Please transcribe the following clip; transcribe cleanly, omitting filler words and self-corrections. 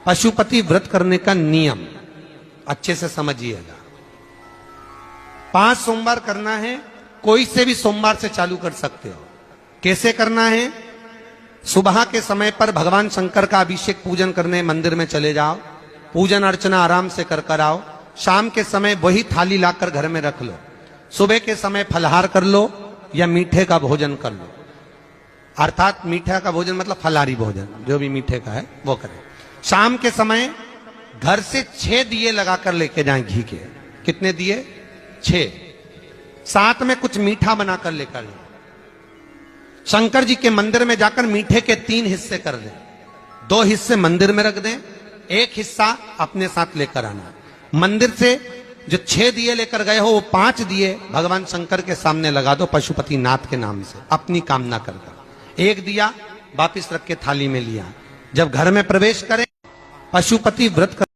पशुपति व्रत करने का नियम अच्छे से समझिएगा। 5 सोमवार करना है, कोई से भी सोमवार से चालू कर सकते हो। कैसे करना है? सुबह के समय पर भगवान शंकर का अभिषेक पूजन करने मंदिर में चले जाओ, पूजन अर्चना आराम से कर आओ। शाम के समय वही थाली लाकर घर में रख लो। सुबह के समय फलहार कर लो या मीठे का भोजन कर लो, अर्थात मीठा का भोजन मतलब फलाहारी भोजन, जो भी मीठे का है वो करें। शाम के समय घर से 6 दिए लगाकर लेके जाएं घी के। कितने दिए? 6। साथ में कुछ मीठा बनाकर लेकर जाएं। शंकर जी के मंदिर में जाकर मीठे के 3 हिस्से कर दें। 2 हिस्से मंदिर में रख दें, 1 हिस्सा अपने साथ लेकर आना। मंदिर से जो 6 दिए लेकर गए हो वो 5 दिए भगवान शंकर के सामने लगा दो पशुपति नाथ के नाम से, अपनी कामना करकर। 1 दिया वापिस रख के थाली में लिया। जब घर में प्रवेश करें, पशुपति व्रत कर